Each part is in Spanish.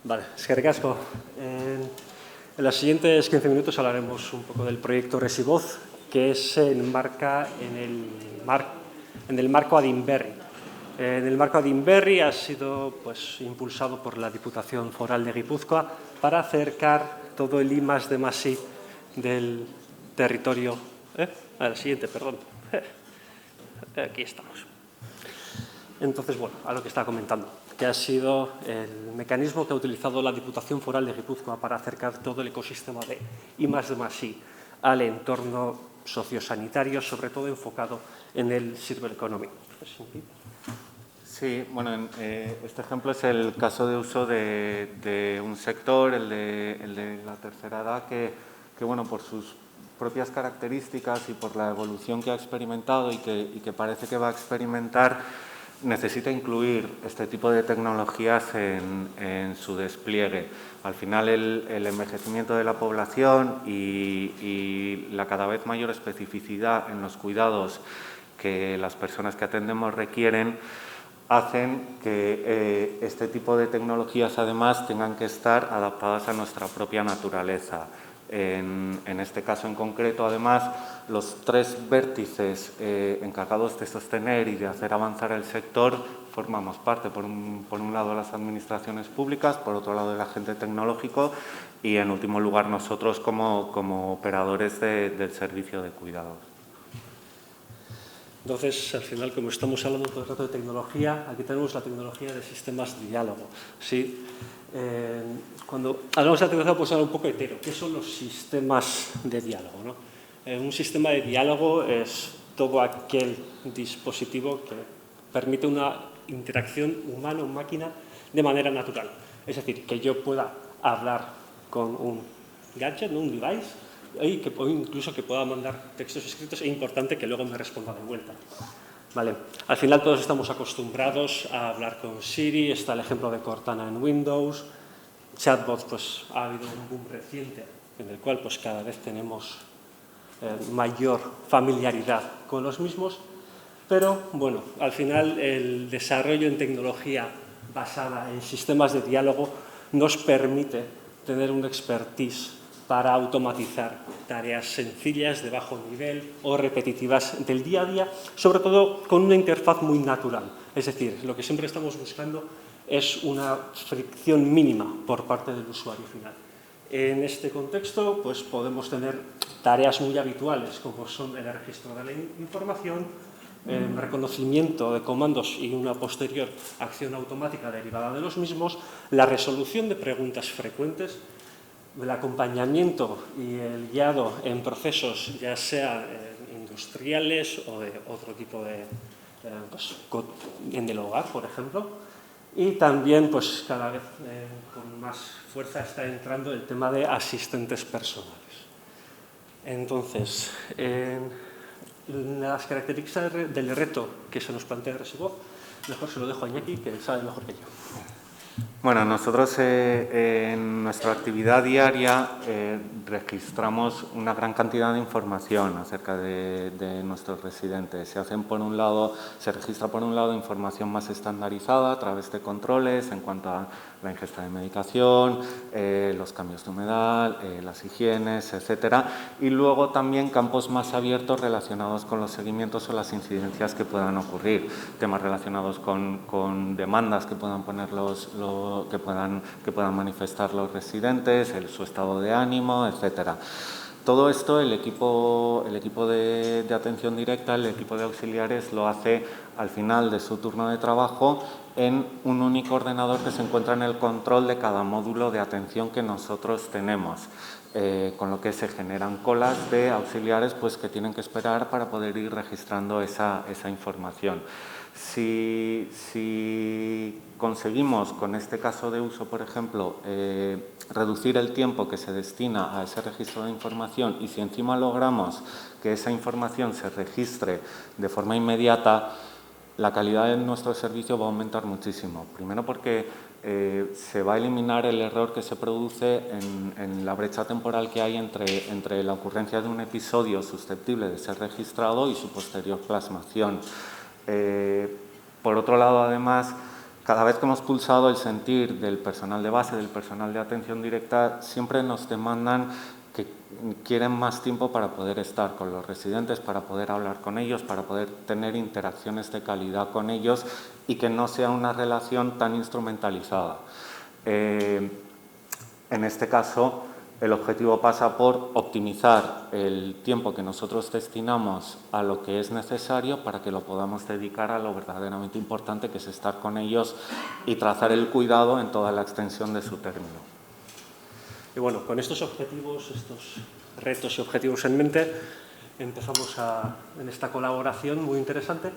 Vale, eskerrik asko. En los siguientes 15 minutos hablaremos un poco del proyecto Resivoz, que se enmarca en el marco Adinberri. En el marco Adinberri ha sido impulsado por la Diputación Foral de Guipúzcoa para acercar todo el I+D+I del territorio. A la siguiente, perdón. Aquí estamos. Entonces, bueno, a lo que estaba comentando, que ha sido el mecanismo que ha utilizado la Diputación Foral de Guipúzcoa para acercar todo el ecosistema de I+D+I al entorno sociosanitario, sobre todo enfocado en el circular economy. Sí, bueno, este ejemplo es el caso de uso de un sector, el de la tercera edad, que bueno, por sus propias características y por la evolución que ha experimentado y que parece que va a experimentar, necesita incluir este tipo de tecnologías en su despliegue. Al final, el envejecimiento de la población y la cada vez mayor especificidad en los cuidados que las personas que atendemos requieren hacen que este tipo de tecnologías, además, tengan que estar adaptadas a nuestra propia naturaleza. En este caso en concreto, además, los tres vértices encargados de sostener y de hacer avanzar el sector formamos parte, por un lado, las administraciones públicas, por otro lado, el agente tecnológico y, en último lugar, nosotros como operadores del servicio de cuidados. Entonces, al final, como estamos hablando todo el rato de tecnología, aquí tenemos la tecnología de sistemas de diálogo. ¿Sí? Cuando hablamos de la tecnología, pues hablar un poco hetero. ¿Qué son los sistemas de diálogo, ¿no? Un sistema de diálogo es todo aquel dispositivo que permite una interacción humano-máquina de manera natural. Es decir, que yo pueda hablar con un gadget, ¿no? Un device, o incluso que pueda mandar textos escritos, es importante que luego me responda de vuelta. Vale. Al final todos estamos acostumbrados a hablar con Siri, está el ejemplo de Cortana en Windows, chatbots, pues ha habido un boom reciente en el cual pues cada vez tenemos mayor familiaridad con los mismos, pero bueno, al final el desarrollo en tecnología basada en sistemas de diálogo nos permite tener un expertise para automatizar tareas sencillas de bajo nivel o repetitivas del día a día, sobre todo con una interfaz muy natural. Es decir, lo que siempre estamos buscando es una fricción mínima por parte del usuario final. En este contexto, pues podemos tener tareas muy habituales, como son el registro de la información, el reconocimiento de comandos y una posterior acción automática derivada de los mismos, la resolución de preguntas frecuentes, el acompañamiento y el guiado en procesos, ya sea industriales o de otro tipo de, en el hogar, por ejemplo. Y también, pues cada vez con más fuerza está entrando el tema de asistentes personales. Entonces, las características del reto que se nos plantea Resivoz, mejor se lo dejo a Iñaki, que sabe mejor que yo. Bueno, nosotros en nuestra actividad diaria registramos una gran cantidad de información acerca de nuestros residentes. Se registra por un lado información más estandarizada a través de controles en cuanto a la ingesta de medicación, los cambios de humedad, las higienes, etcétera, y luego también campos más abiertos relacionados con los seguimientos o las incidencias que puedan ocurrir, temas relacionados con demandas que puedan poner que puedan manifestar los residentes, su estado de ánimo, etcétera. Todo esto el equipo de atención directa, el equipo de auxiliares, lo hace al final de su turno de trabajo en un único ordenador que se encuentra en el control de cada módulo de atención que nosotros tenemos. Con lo que se generan colas de auxiliares pues, que tienen que esperar para poder ir registrando esa información. Si conseguimos, con este caso de uso, por ejemplo, reducir el tiempo que se destina a ese registro de información y si encima logramos que esa información se registre de forma inmediata, la calidad de nuestro servicio va a aumentar muchísimo. Primero porque se va a eliminar el error que se produce en la brecha temporal que hay entre la ocurrencia de un episodio susceptible de ser registrado y su posterior plasmación. Por otro lado, además, Cada vez que hemos pulsado el sentir del personal de base, del personal de atención directa, siempre nos demandan que quieren más tiempo para poder estar con los residentes, para poder hablar con ellos, para poder tener interacciones de calidad con ellos y que no sea una relación tan instrumentalizada. En este caso, el objetivo pasa por optimizar el tiempo que nosotros destinamos a lo que es necesario para que lo podamos dedicar a lo verdaderamente importante, que es estar con ellos y trazar el cuidado en toda la extensión de su término. Y bueno, con estos objetivos, estos retos y objetivos en mente, empezamos en esta colaboración muy interesante.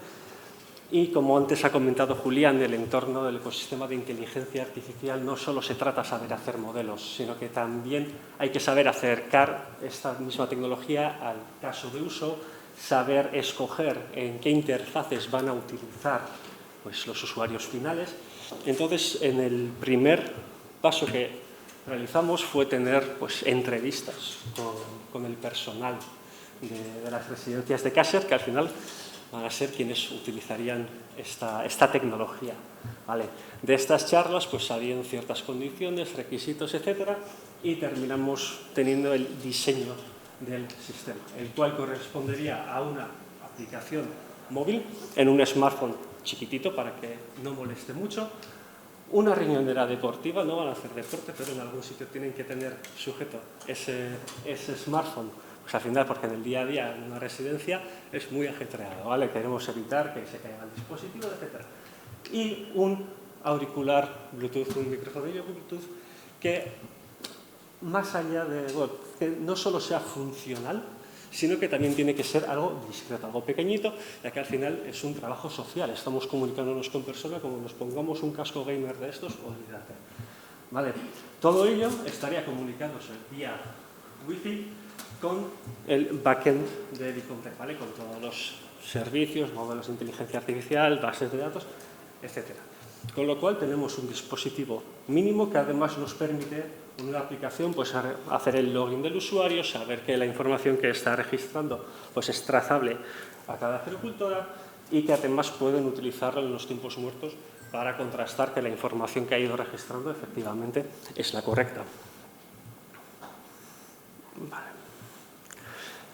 Y como antes ha comentado Julián, el entorno del ecosistema de inteligencia artificial no solo se trata de saber hacer modelos, sino que también hay que saber acercar esta misma tecnología al caso de uso, saber escoger en qué interfaces van a utilizar pues, los usuarios finales. Entonces, en el primer paso que realizamos fue tener pues, entrevistas con el personal de las residencias de Caser, que al final van a ser quienes utilizarían esta tecnología. ¿Vale? De estas charlas pues habían ciertas condiciones, requisitos, etcétera, y terminamos teniendo el diseño del sistema, el cual correspondería a una aplicación móvil en un smartphone chiquitito para que no moleste mucho, una riñonera deportiva, no van a hacer deporte, pero en algún sitio tienen que tener sujeto ese smartphone. Pues al final, porque en el día a día en una residencia es muy ajetreado, ¿vale? Queremos evitar que se caiga el dispositivo, etc. Y un auricular Bluetooth, un microfonillo Bluetooth que más allá de, bueno, que no solo sea funcional, sino que también tiene que ser algo discreto, algo pequeñito, ya que al final es un trabajo social. Estamos comunicándonos con personas, como nos pongamos un casco gamer de estos, olvídate. ¿Vale? Todo ello estaría comunicándose vía Wi-Fi con el backend de Dicontech, ¿vale? Con todos los servicios, modelos de inteligencia artificial, bases de datos, etc. Con lo cual tenemos un dispositivo mínimo que además nos permite en una aplicación pues, hacer el login del usuario, saber que la información que está registrando pues, es trazable a cada agricultora y que además pueden utilizarla en los tiempos muertos para contrastar que la información que ha ido registrando efectivamente es la correcta. Vale.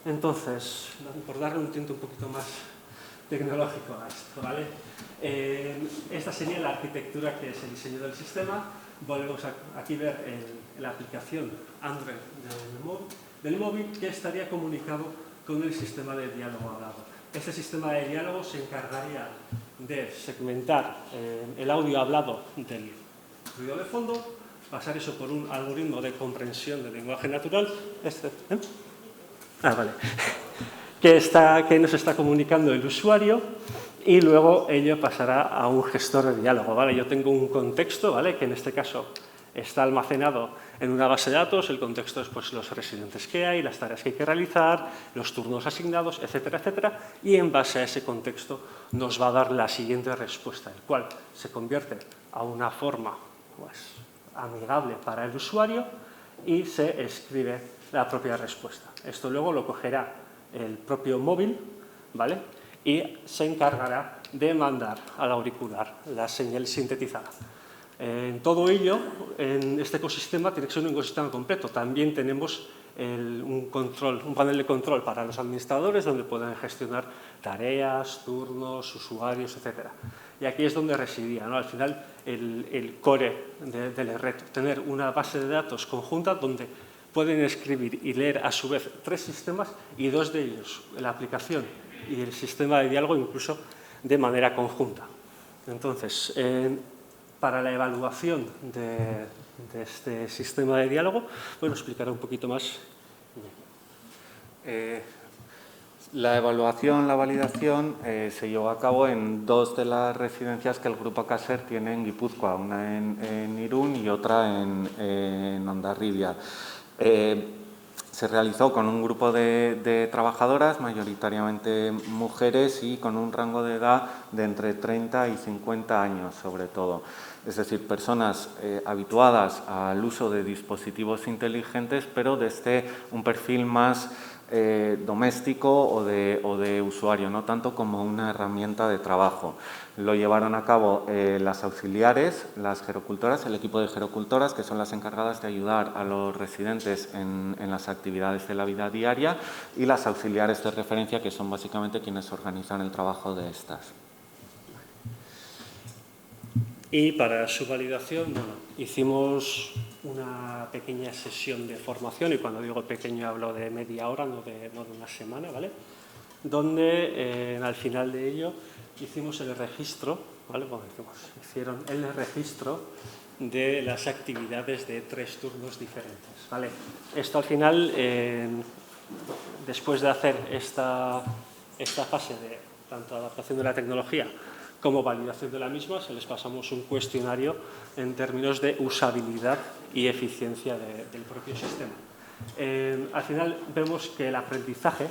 Entonces, por darle un tinte un poquito más tecnológico a esto, ¿vale? Esta sería la arquitectura que es el diseño del sistema. Volvemos a aquí ver la aplicación Android del móvil que estaría comunicado con el sistema de diálogo hablado. Este sistema de diálogo se encargaría de segmentar el audio hablado del ruido de fondo, pasar eso por un algoritmo de comprensión del lenguaje natural, vale. que nos está comunicando el usuario y luego ello pasará a un gestor de diálogo. ¿Vale? Yo tengo un contexto, ¿vale? Que en este caso está almacenado en una base de datos. El contexto es pues, los residentes que hay, las tareas que hay que realizar, los turnos asignados, etcétera, etcétera. Y en base a ese contexto nos va a dar la siguiente respuesta, el cual se convierte a una forma pues, amigable para el usuario y se escribe la propia respuesta. Esto luego lo cogerá el propio móvil, ¿vale? Y se encargará de mandar al auricular la señal sintetizada. En todo ello, en este ecosistema tiene que ser un ecosistema completo. También tenemos un panel de control para los administradores donde pueden gestionar tareas, turnos, usuarios, etc. Y aquí es donde residía, ¿no? Al final, el core del reto, tener una base de datos conjunta donde pueden escribir y leer a su vez 3 sistemas y 2 de ellos, la aplicación y el sistema de diálogo, incluso de manera conjunta. Entonces, para la evaluación de este sistema de diálogo, bueno, explicaré un poquito más. La evaluación, la validación se llevó a cabo en 2 de las residencias que el Grupo Caser tiene en Guipúzcoa, una en Irún y otra en Hondarribia. Se realizó con un grupo de trabajadoras, mayoritariamente mujeres y con un rango de edad de entre 30 y 50 años, sobre todo. Es decir, personas habituadas al uso de dispositivos inteligentes, pero desde un perfil más doméstico o de usuario, no tanto como una herramienta de trabajo. Lo llevaron a cabo las auxiliares, las gerocultoras, el equipo de gerocultoras, que son las encargadas de ayudar a los residentes en las actividades de la vida diaria, y las auxiliares de referencia, que son básicamente quienes organizan el trabajo de estas. Y para su validación, bueno, hicimos una pequeña sesión de formación, y cuando digo pequeño hablo de media hora, no de una semana, ¿vale? Donde al final de ello hicimos el registro, ¿vale? Bueno, hicieron el registro de las actividades de 3 turnos diferentes, ¿vale? Esto al final, después de hacer esta fase de tanto adaptación de la tecnología como validación de la misma, se les pasamos un cuestionario en términos de usabilidad y eficiencia del propio sistema. Al final vemos que el aprendizaje,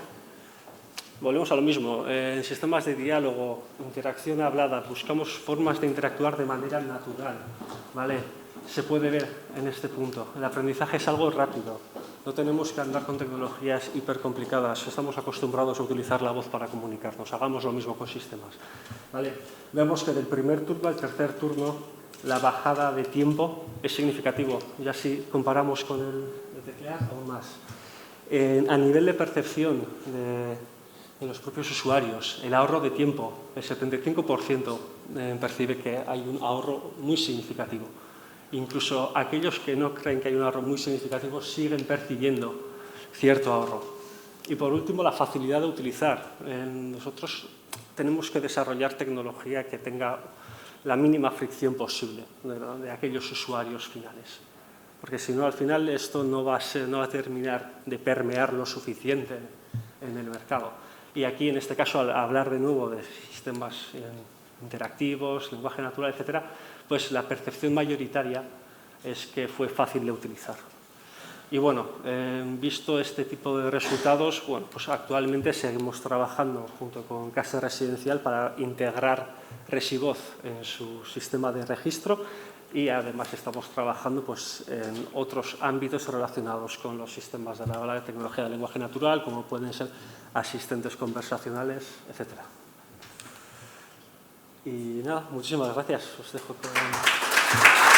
volvemos a lo mismo, en sistemas de diálogo, interacción hablada, buscamos formas de interactuar de manera natural, ¿vale? Se puede ver en este punto. El aprendizaje es algo rápido. No tenemos que andar con tecnologías hipercomplicadas. Estamos acostumbrados a utilizar la voz para comunicarnos. Hagamos lo mismo con sistemas, ¿vale? Vemos que del primer turno al tercer turno la bajada de tiempo es significativo. Ya si comparamos con el teclear, aún más. A nivel de percepción de los propios usuarios, el ahorro de tiempo, el 75% percibe que hay un ahorro muy significativo. Incluso aquellos que no creen que hay un ahorro muy significativo siguen percibiendo cierto ahorro. Y por último, la facilidad de utilizar. Nosotros tenemos que desarrollar tecnología que tenga la mínima fricción posible de aquellos usuarios finales. Porque si no, al final esto no va a terminar de permear lo suficiente en el mercado. Y aquí, en este caso, al hablar de nuevo de sistemas interactivos, lenguaje natural, etcétera, pues la percepción mayoritaria es que fue fácil de utilizar. Y bueno, visto este tipo de resultados, bueno, pues actualmente seguimos trabajando junto con Casa Residencial para integrar Resivoz en su sistema de registro, y además estamos trabajando pues, en otros ámbitos relacionados con los sistemas de la tecnología del lenguaje natural, como pueden ser asistentes conversacionales, etcétera. Y nada, muchísimas gracias. Os dejo con...